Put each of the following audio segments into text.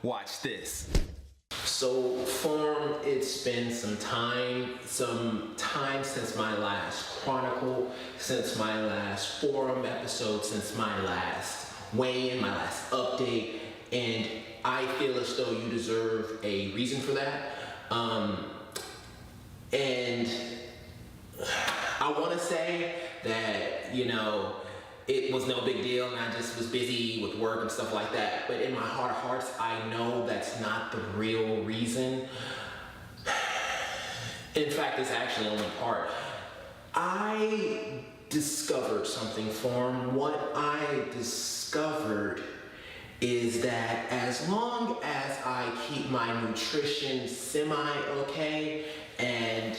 Watch this. So, Form, it's been some time since my last chronicle, since my last forum episode, since my last weigh-in, my last update, and I feel as though you deserve a reason for that. And I want to say that, it was no big deal and I just was busy with work and stuff like that. But in my heart of hearts, I know that's not the real reason. In fact, it's actually only part. I discovered something, Form. What I discovered is that as long as I keep my nutrition semi-okay and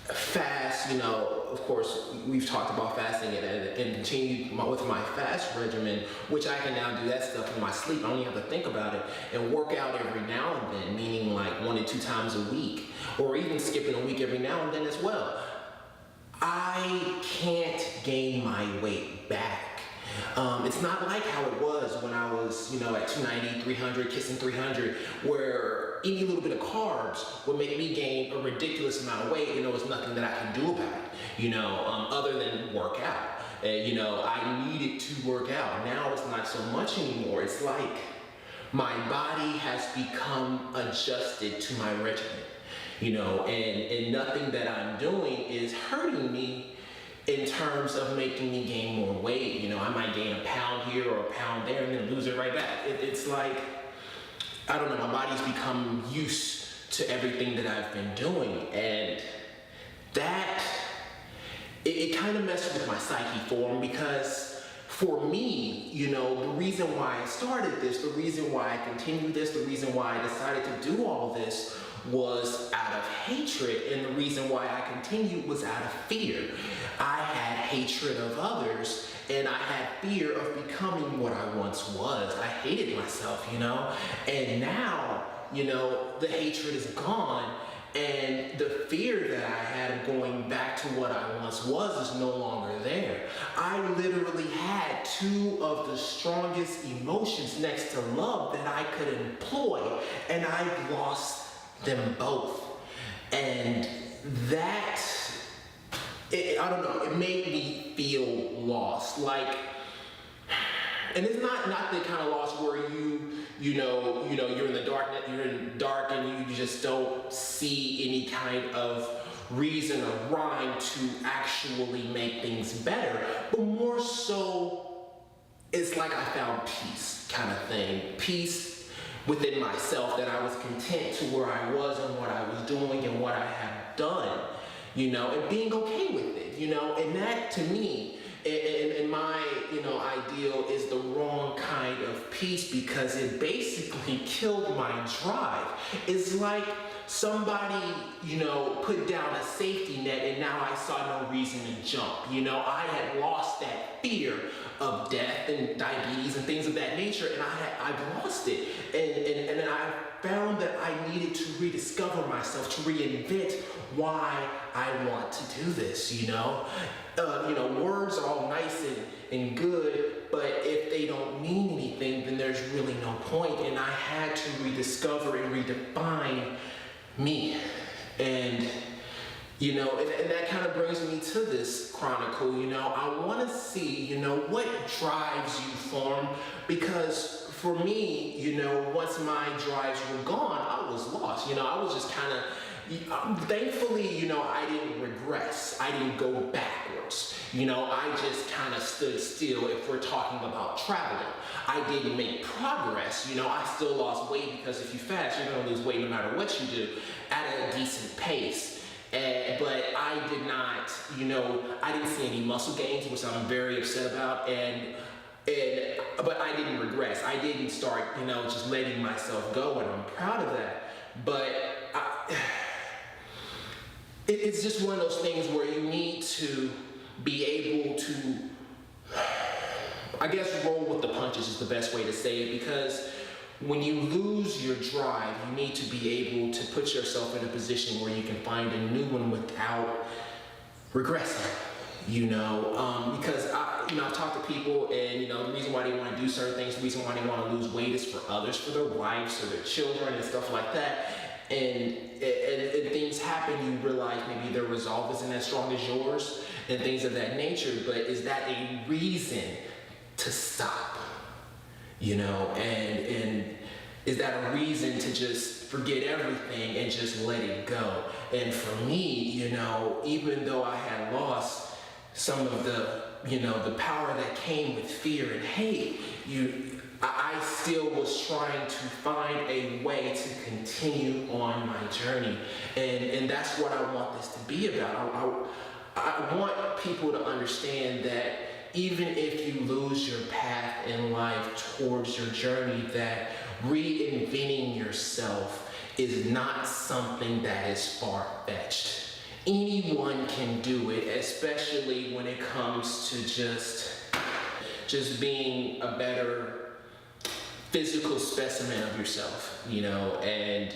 fast, of course, we've talked about fasting and continue with my fast regimen, which I can now do that stuff in my sleep. I don't even have to think about it, and work out every now and then, meaning like 1 to 2 times a week, or even skipping a week every now and then as well. I can't gain my weight back. It's not like how it was when I was, at 290, 300, kissing 300, where any little bit of carbs would make me gain a ridiculous amount of weight, and there was nothing that I could do about it, other than work out. I needed to work out. Now it's not so much anymore. It's like my body has become adjusted to my regimen, and nothing that I'm doing is hurting me in terms of making me gain more weight. I might gain a pound here or a pound there and then lose it right back. It's like, I don't know, my body's become used to everything that I've been doing, and that, it kind of messed with my psyche, Form, because for me, the reason why I started this, the reason why I continued this, the reason why I decided to do all this was out of hatred, and the reason why I continued was out of fear. I had hatred of others, and I had fear of becoming what I once was. I hated myself, and now, the hatred is gone, and the fear that I had of going back to what I once was is no longer there. I literally had 2 of the strongest emotions next to love that I could employ, and I lost them both. And that, I don't know, it made me feel lost. Like, and it's not the kind of loss where you're in the dark and you just don't see any kind of reason or rhyme to actually make things better, but more so it's like I found peace kind of thing. Peace within myself, that I was content to where I was and what I was doing and what I had done, and being okay with it, and that to me, in my, ideal, is the wrong kind of peace, because it basically killed my drive. It's like somebody, put down a safety net and now I saw no reason to jump. I had lost that fear of death and diabetes and things of that nature, and I've lost it. And then I found that I needed to rediscover myself, to reinvent why I want to do this, words are all nice and good, but if they don't mean anything, then there's really no point. And I had to rediscover and redefine me. And and that kind of brings me to this chronicle. I want to see, what drives you, Form, because for me, once my drives were gone, I was lost. I was just kind of, thankfully, I didn't regress. I didn't go backwards. I just kind of stood still if we're talking about traveling. I didn't make progress. I still lost weight, because if you fast, you're going to lose weight no matter what you do at a decent pace. But I did not, I didn't see any muscle gains, which I'm very upset about, but I didn't regress. I didn't start, just letting myself go, and I'm proud of that. But it's just one of those things where you need to be able to, I guess, roll with the punches is the best way to say it, because when you lose your drive, you need to be able to put yourself in a position where you can find a new one without regressing, because I've talked to people, and the reason why they want to do certain things, the reason why they want to lose weight is for others, for their wives or their children and stuff like that. And things happen, you realize maybe their resolve isn't as strong as yours and things of that nature. But is that a reason to stop? And is that a reason to just forget everything and just let it go? And for me, even though I had lost some of the power that came with fear and hate, I still was trying to find a way to continue on my journey. And that's what I want this to be about. I want people to understand that even if you lose your path in life towards your journey, that reinventing yourself is not something that is far-fetched. Anyone can do it, especially when it comes to just being a better physical specimen of yourself, and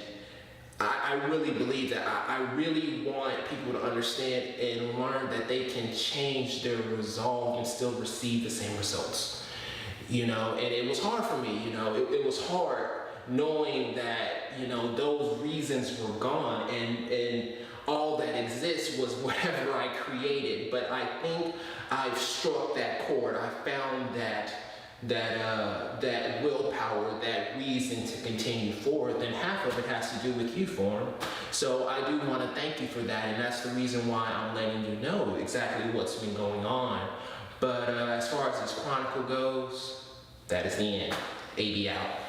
I really believe that. I really want people to understand and learn that they can change their resolve and still receive the same results. And it was hard for me, it was hard knowing that, those reasons were gone, and all that exists was whatever I created. But I think I've struck that chord. I found that willpower, that reason to continue forward. Then half of it has to do with you, Form. So I do want to thank you for that, and that's the reason why I'm letting you know exactly what's been going on. But as far as this chronicle goes, that is the end. AB out.